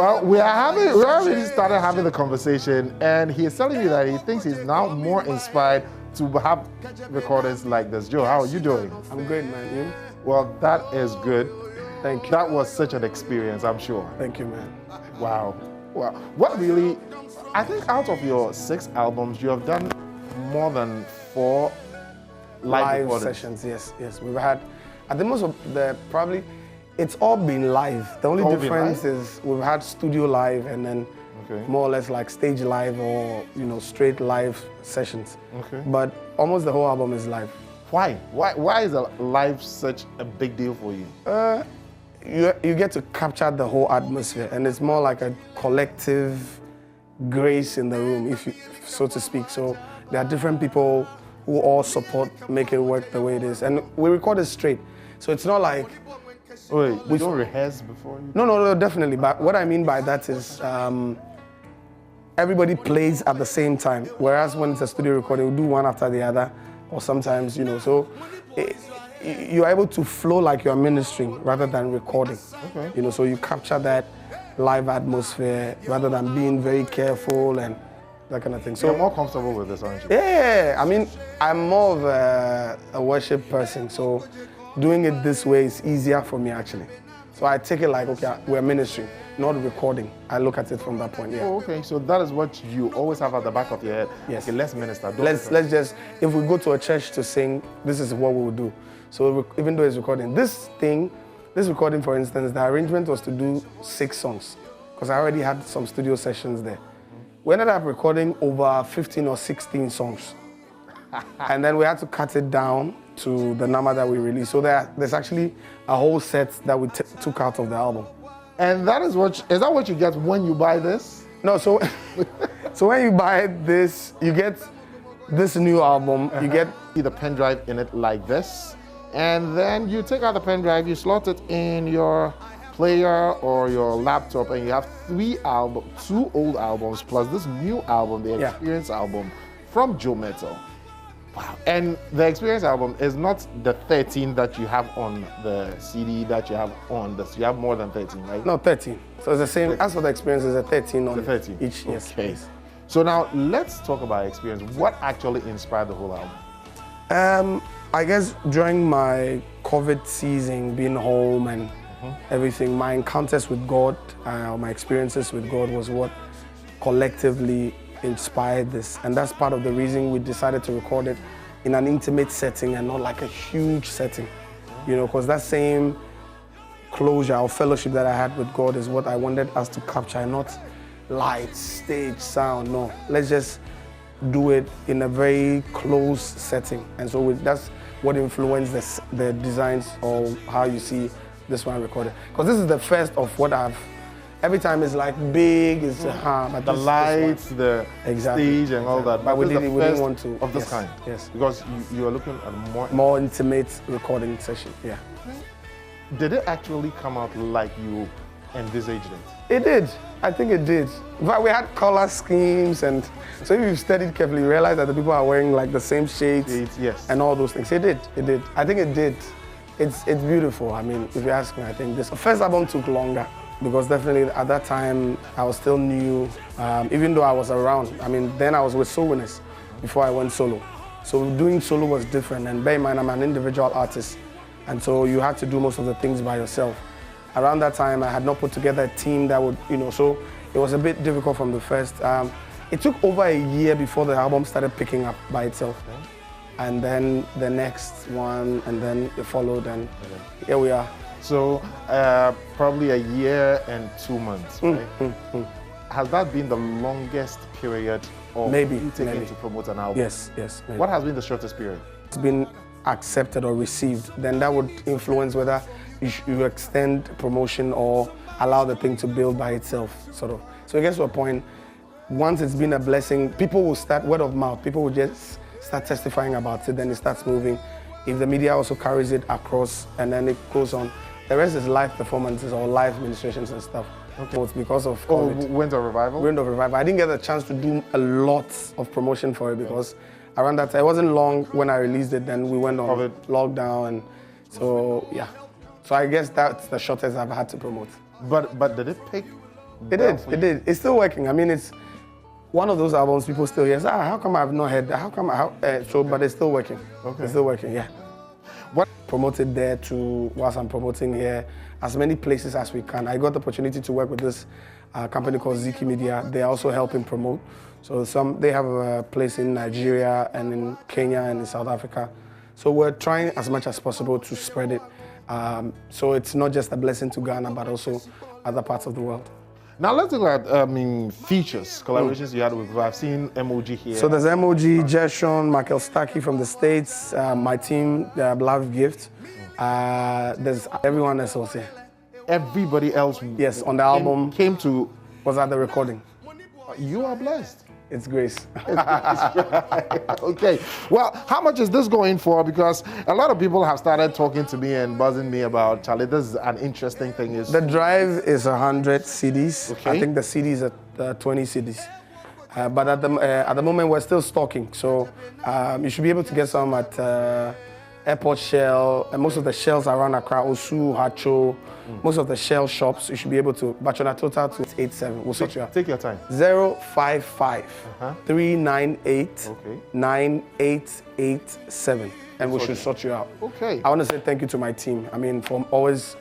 Well, we already started having the conversation, and he is telling me that he thinks he's now more inspired to have recordings like this. Joe, how are you doing? I'm great, man. You? Well, that is good. Thank you. That was such an experience, I'm sure. Thank you, man. Wow. Wow. What really, I think out of your 6 albums, you have done more than 4 live sessions. Yes. We've had, at the most of the, probably, it's all been live. The only difference is we've had studio live and then more or less like stage live or, straight live sessions. Okay. But almost the whole album is live. Why? Why is a live such a big deal for you? You get to capture the whole atmosphere, and it's more like a collective grace in the room, so to speak. So there are different people who all support, make it work the way it is. And we record it straight. So it's not like... Wait, we don't rehearse before you? No, definitely. But what I mean by that is everybody plays at the same time. Whereas when it's a studio recording, we do one after the other. Or sometimes, so you're able to flow like you're ministering rather than recording. Okay. So you capture that live atmosphere rather than being very careful and that kind of thing. So you're more comfortable with this, aren't you? Yeah. I mean, I'm more of a worship person, so doing it this way is easier for me, actually. So I take it like, okay, we're ministering, not recording. I look at it from that point, yeah. Oh, okay, so that is what you always have at the back of your head. Yes. Okay, let's minister. Let's just, if we go to a church to sing, this is what we will do. So even though it's recording, this recording, for instance, the arrangement was to do 6 songs, because I already had some studio sessions there. We ended up recording over 15 or 16 songs. And then we had to cut it down to the number that we released. So there's actually a whole set that we took out of the album. And is that what you get when you buy this? No, so when you buy this, you get this new album, you get the pen drive in it like this, and then you take out the pen drive, you slot it in your player or your laptop, and you have 2 old albums plus this new album, the Experience album from Joe Mettle. Wow. And the Experience album is not the 13 that you have on the CD that you have on this. You have more than 13, right? No, 13. So it's the same, as for the Experience, it's a 13 on 13. Each. Okay. Yes. So now let's talk about Experience. What actually inspired the whole album? I guess during my COVID season, being home and everything, my encounters with God, my experiences with God was what collectively inspired this. And that's part of the reason we decided to record it in an intimate setting and not like a huge setting. Because that same closure or fellowship that I had with God is what I wanted us to capture, not lights, stage, sound, no. Let's just do it in a very close setting. And so that's what influenced the designs or how you see this one recorded. Because this is the first of what every time it's like big, it's but the lights, the stage and all that. But we didn't want to. Of this kind? Yes. Because you are looking at more intimate recording session, yeah. Did it actually come out like you envisaged it? It did. I think it did. But we had color schemes, and so if you studied carefully, you realize that the people are wearing like the same shades and all those things. It did. I think it did. It's beautiful. I mean, if you ask me, I think this first album took longer because definitely at that time I was still new, even though I was around. I mean, then I was with Soul Winners before I went solo. So doing solo was different, and bear in mind, I'm an individual artist, and so you had to do most of the things by yourself. Around that time, I had not put together a team that would, so it was a bit difficult from the first. It took over a year before the album started picking up by itself. And then the next one, and then it followed, and here we are. So probably a year and 2 months, right? Has that been the longest period of you taking to promote an album? Yes. Maybe. What has been the shortest period? It's been accepted or received. Then that would influence whether you extend promotion or allow the thing to build by itself, sort of. So it gets to a point, once it's been a blessing, people will start word of mouth. People will just start testifying about it, then it starts moving. If the media also carries it across, and then it goes on. The rest is live performances or live ministrations and stuff. Okay. It's because of COVID. Wind of Revival? Wind of Revival. I didn't get a chance to do a lot of promotion for it because around that time, it wasn't long when I released it, then we went on COVID lockdown, and so yeah. So I guess that's the shortest I've had to promote. But did it pick It did. It did. It's still working. I mean, it's one of those albums people still hear. How come I've not heard that? How come? But it's still working. Okay. It's still working. Yeah. What promoted there to whilst I'm promoting here, as many places as we can. I got the opportunity to work with this company called Ziki Media. They're also helping promote. So they have a place in Nigeria and in Kenya and in South Africa. So we're trying as much as possible to spread it. So it's not just a blessing to Ghana, but also other parts of the world. Now let's look at, features, collaborations you had with, I've seen MOG here. So there's MOG, Gershon, Michael Stacky from the States, my team, Love Gift. There's everyone else was here. Everybody else yes, on the album came to was at the recording. You are blessed. It's grace. Okay. Well, how much is this going for? Because a lot of people have started talking to me and buzzing me about, Charlie, this is an interesting thing. The drive is 100 CDs. Okay. I think the CDs are 20 CDs. But at the moment, we're still stocking. So you should be able to get some at Airport Shell, and most of the shells around Accra, Osu, Hacho, most of the Shell shops, you should be able to, but on a total to 87. We'll sort you out. Take your time. 055 398 9887. And we should sort you out. Okay. I want to say thank you to my team. I mean, for always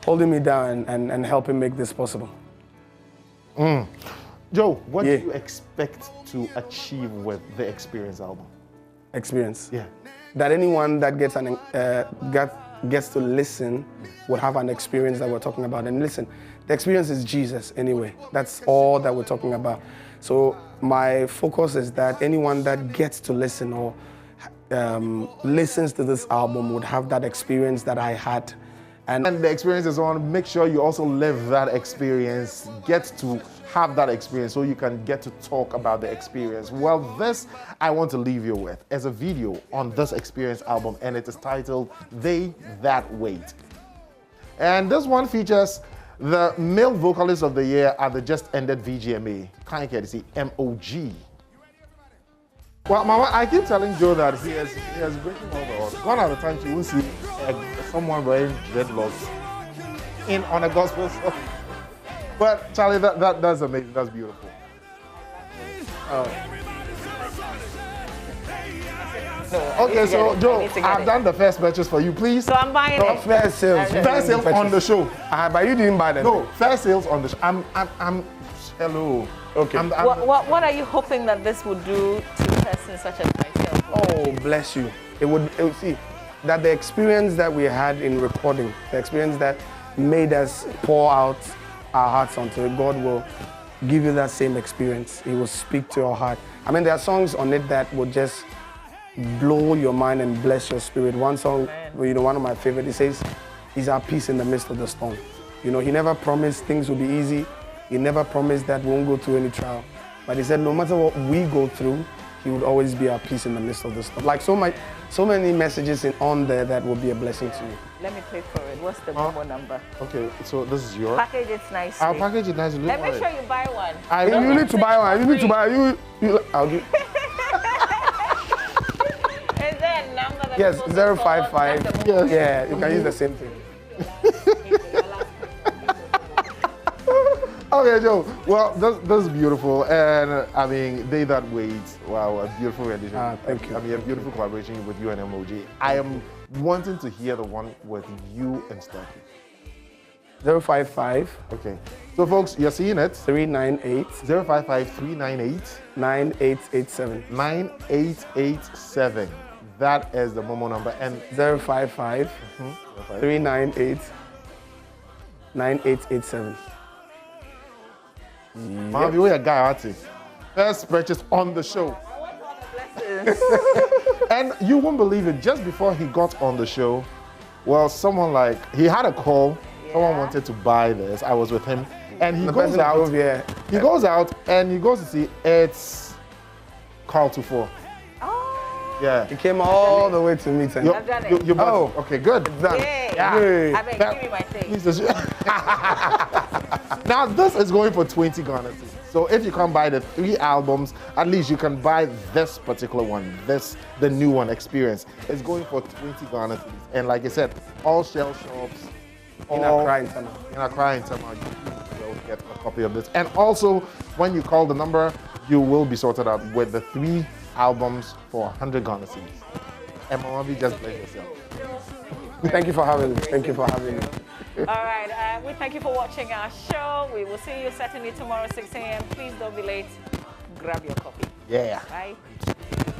holding me down and helping make this possible. Joe, what do you expect to achieve with the Experience album? Experience? Yeah. That anyone that gets to listen would have an experience that we're talking about. And listen, the experience is Jesus anyway. That's all that we're talking about. So my focus is that anyone that gets to listen or listens to this album would have that experience that I had. And the experience is on. Make sure you also live that experience, get to have that experience so you can get to talk about the experience. Well, this I want to leave you with as a video on this Experience album, and it is titled They That Wait. And this one features the male vocalist of the year at the just ended VGMA, kind courtesy MOG. Well, Mama, I keep telling Joe that he has breaking all the odds. Gone are the times you will see someone wearing dreadlocks on a gospel song. But Charlie, that's amazing. That's beautiful. Okay, so Joe, I've done the first purchase for you, please. So I'm buying it. Fair sales. Fair sales on the show. But you didn't buy them. No, fair sales on the show. I'm hello. Okay. What are you hoping that this would do to a person such as myself? Oh, bless you. It would see that the experience that we had in recording, the experience that made us pour out our hearts onto it, God will give you that same experience. He will speak to your heart. I mean, there are songs on it that will just blow your mind and bless your spirit. One song, one of my favorites, it says, "He's our peace in the midst of the storm." You know, he never promised things will be easy. He never promised that we won't go through any trial. But he said no matter what we go through, he would always be our peace in the midst of the storm. Like so many messages on there that will be a blessing to you. Let me pay for it. What's the Momo number? Okay, so this is yours. Package it nicely. I'll package it nicely. Let me sure you buy one. You need to buy one. You need to buy. I'll give. Is there a number that yes, 055. Yes. Yeah, you can use the same thing. Okay, Joe. Well, this is beautiful, and I mean, They That Wait. Wow, a beautiful rendition. Thank you. I mean, a beautiful collaboration with you and MOG. I am wanting to hear the one with you and Stacky. 055. Okay. So, folks, you're seeing it. 398 055 398 9887. 9887. That is the Momo number. And 055 398 9887. Mom, you're a guy, aren't you? First purchase on the show. And you won't believe it, just before he got on the show, well, he had a call, someone wanted to buy this, I was with him, and he goes out and he goes to see, it's call to 4. Oh. Yeah. He came all the way to meet him. I've done it. Okay, good. It's done. Yeah. I beg, give me my thing. Now, this is going for 20 Ghana cedis. So if you can't buy the 3 albums, at least you can buy this particular one, the new one, Experience. It's going for 20 Ghana cedis. And like I said, all shell shops. In Accra and Tama. get a copy of this. And also, when you call the number, you will be sorted out with the 3 albums for 100 Ghana cedis. And Mama, just bless yourself. Thank you for having me. Thank you for having me. All right, we thank you for watching our show. We will see you certainly tomorrow 6 a.m. Please don't be late. Grab your copy. Yeah. Bye.